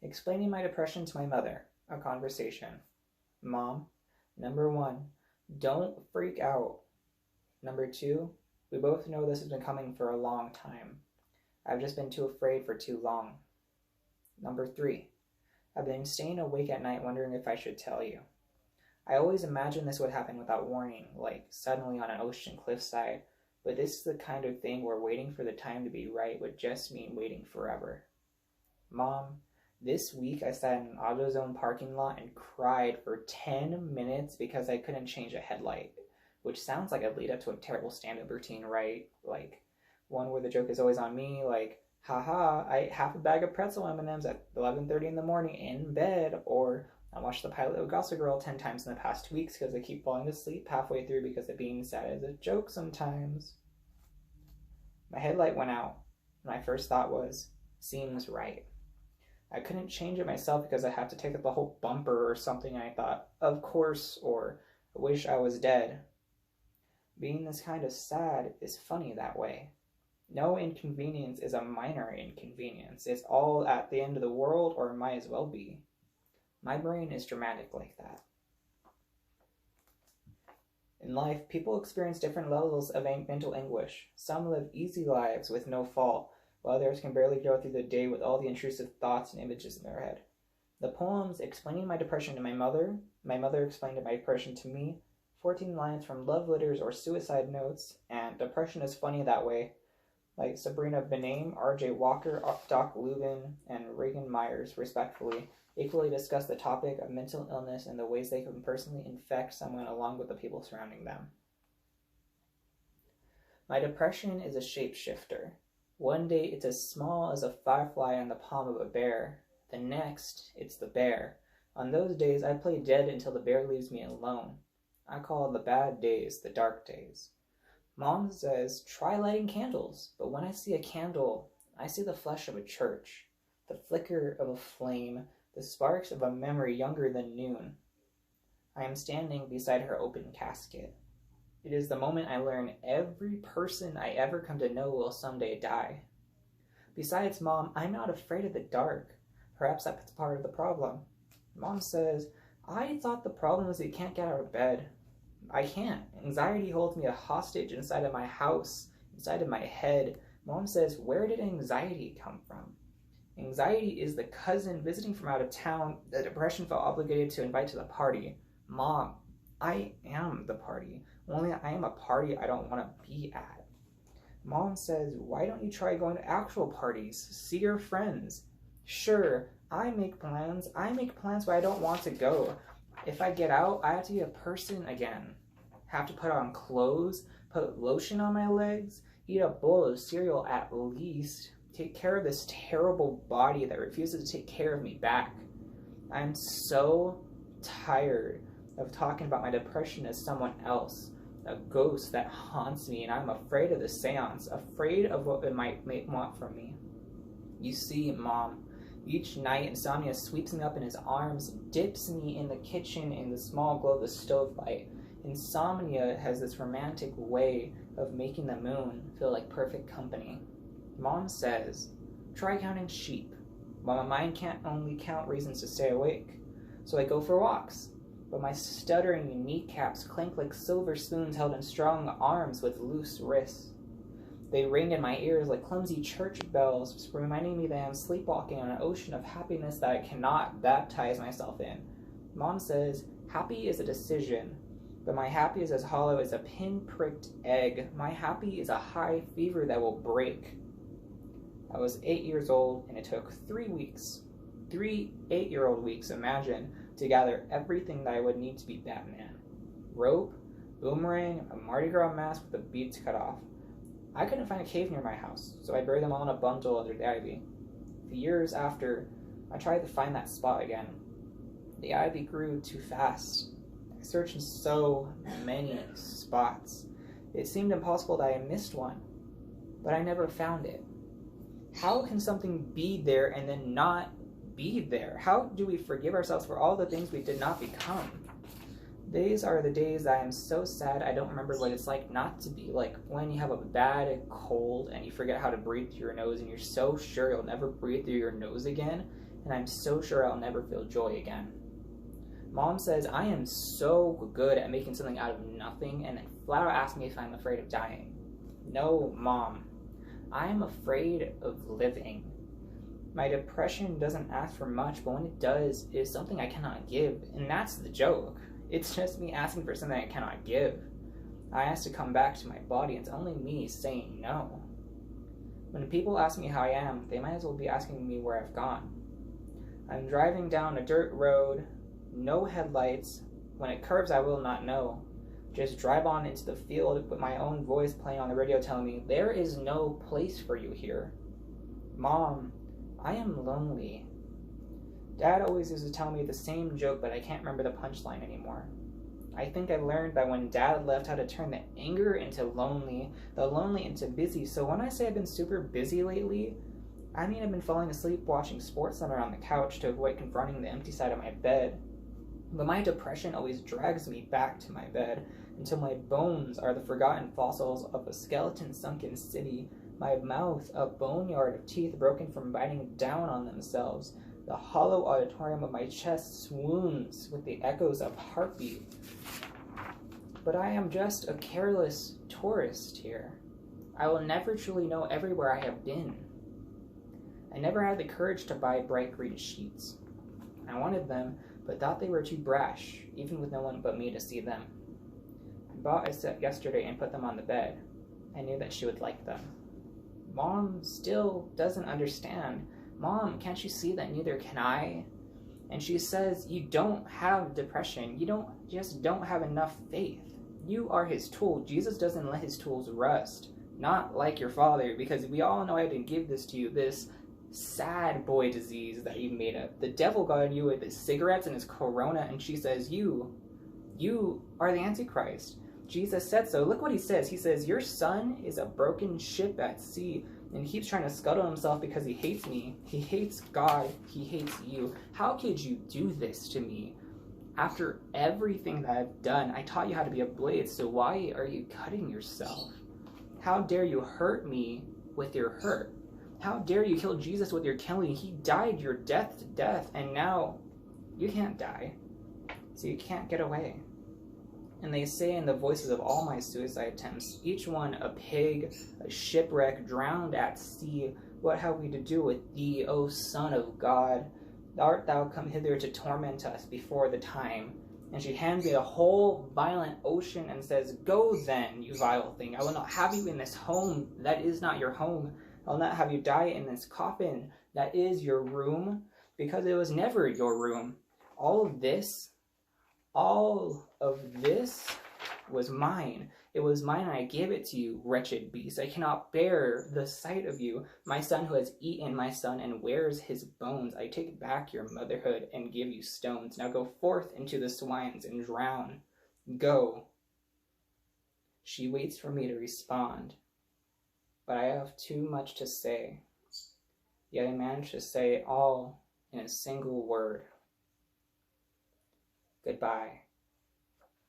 Explaining my depression to my mother. A conversation. Mom, number 1, don't freak out. Number 2, we both know this has been coming for a long time. I've just been too afraid for too long. Number 3, I've been staying awake at night wondering if I should tell you. I always imagined this would happen without warning, like suddenly on an ocean cliffside, but this is the kind of thing where waiting for the time to be right would just mean waiting forever. Mom, this week I sat in an AutoZone parking lot and cried for 10 minutes because I couldn't change a headlight, which sounds like a lead up to a terrible stand-up routine, right? Like one where the joke is always on me, like, haha, I ate half a bag of pretzel M&Ms at 11:30 in the morning in bed, or I watched the pilot of Gossip Girl 10 times in the past 2 weeks because I keep falling asleep halfway through because it being sad is a joke sometimes. My headlight went out, and my first thought was, seems right. I couldn't change it myself because I have to take up the whole bumper or something, and I thought, of course, or I wish I was dead. Being this kind of sad is funny that way. No inconvenience is a minor inconvenience. It's all at the end of the world, or it might as well be. My brain is dramatic like that. In life, people experience different levels of mental anguish. Some live easy lives with no fault, while others can barely go through the day with all the intrusive thoughts and images in their head. The poems explaining my depression to my mother explained my depression to me, 14 lines from love letters or suicide notes, and Depression is Funny That Way, like Sabrina Benaim, R.J. Walker, Doc Luben, and Reagan Myers, respectively, equally discuss the topic of mental illness and the ways they can personally infect someone along with the people surrounding them. My depression is a shapeshifter. One day it's as small as a firefly on the palm of a bear. The next, it's the bear. On those days, I play dead until the bear leaves me alone. I call the bad days the dark days. Mom says, try lighting candles, but when I see a candle, I see the flesh of a church, the flicker of a flame, the sparks of a memory younger than noon. I am standing beside her open casket. It is the moment I learn every person I ever come to know will someday die. Besides, Mom, I'm not afraid of the dark. Perhaps that's part of the problem. Mom says, I thought the problem was that you can't get out of bed. I can't. Anxiety holds me a hostage inside of my house, inside of my head. Mom says, where did anxiety come from? Anxiety is the cousin visiting from out of town that depression felt obligated to invite to the party. Mom, I am the party. Only I am a party I don't want to be at. Mom says, why don't you try going to actual parties? See your friends. Sure, I make plans. I make plans where I don't want to go. If I get out, I have to be a person again. Have to put on clothes, put lotion on my legs, eat a bowl of cereal at least, take care of this terrible body that refuses to take care of me back. I'm so tired of talking about my depression as someone else, a ghost that haunts me, and I'm afraid of the seance, afraid of what it might want from me. You see, Mom, each night insomnia sweeps me up in his arms, dips me in the kitchen in the small glow of the stovepipe. Insomnia has this romantic way of making the moon feel like perfect company. Mom says, try counting sheep. But my mind can't only count reasons to stay awake. So I go for walks. But my stuttering kneecaps clink like silver spoons held in strong arms with loose wrists. They ring in my ears like clumsy church bells, reminding me that I'm sleepwalking on an ocean of happiness that I cannot baptize myself in. Mom says, happy is a decision, but my happy is as hollow as a pin-pricked egg. My happy is a high fever that will break. I was 8 years old, and it took 3 weeks. 3 8-year-old weeks, imagine, to gather everything that I would need to be Batman. Rope, boomerang, a Mardi Gras mask with the beads cut off. I couldn't find a cave near my house, so I buried them all in a bundle under the ivy. The years after, I tried to find that spot again. The ivy grew too fast. I searched in so many spots. It seemed impossible that I missed one, but I never found it. How can something be there and then not be there? How do we forgive ourselves for all the things we did not become? These are the days that I am so sad I don't remember what it's like not to be. Like when you have a bad cold and you forget how to breathe through your nose and you're so sure you'll never breathe through your nose again. and I'm so sure I'll never feel joy again. Mom says I am so good at making something out of nothing, and then flat out asks me if I'm afraid of dying. No, Mom. I'm afraid of living. My depression doesn't ask for much, but when it does, it is something I cannot give, and that's the joke. It's just me asking for something I cannot give. I ask to come back to my body, and it's only me saying no. When people ask me how I am, they might as well be asking me where I've gone. I'm driving down a dirt road, no headlights. When it curves, I will not know. Just drive on into the field with my own voice playing on the radio telling me, there is no place for you here. Mom, I am lonely. Dad always used to tell me the same joke, but I can't remember the punchline anymore. I think I learned that when Dad left how to turn the anger into lonely, the lonely into busy. So when I say I've been super busy lately, I mean I've been falling asleep watching SportsCenter on the couch to avoid confronting the empty side of my bed. But my depression always drags me back to my bed until my bones are the forgotten fossils of a skeleton-sunken city, my mouth a boneyard of teeth broken from biting down on themselves. The hollow auditorium of my chest swoons with the echoes of heartbeat. But I am just a careless tourist here. I will never truly know everywhere I have been. I never had the courage to buy bright green sheets. I wanted them, but thought they were too brash, even with no one but me to see them. I bought a set yesterday and put them on the bed. I knew that she would like them. Mom still doesn't understand. Mom, can't you see that neither can I? And she says, you don't have depression. You just don't have enough faith. You are his tool. Jesus doesn't let his tools rust. Not like your father, because we all know I didn't give this to you, this sad boy disease that you made up. The devil got in you with his cigarettes and his corona, and she says, you are the Antichrist. Jesus said so. Look what he says. He says, your son is a broken ship at sea, and he keeps trying to scuttle himself because he hates me. He hates God. He hates you. How could you do this to me? After everything that I've done, I taught you how to be a blade, so why are you cutting yourself? How dare you hurt me with your hurt? How dare you kill Jesus with your killing? He died your death to death, and now you can't die, so you can't get away. And they say in the voices of all my suicide attempts, each one a pig, a shipwreck, drowned at sea. What have we to do with thee, O Son of God? Art thou come hither to torment us before the time? And she hands me a whole violent ocean and says, go then, you vile thing. I will not have you in this home. That is not your home. I will not have you die in this coffin. That is your room, because it was never your room. All of this was mine. It was mine, and I gave it to you, wretched beast. I cannot bear the sight of you, my son who has eaten my son and wears his bones. I take back your motherhood and give you stones. Now go forth into the swines and drown. Go. She waits for me to respond, but I have too much to say. Yet I manage to say it all in a single word. Goodbye.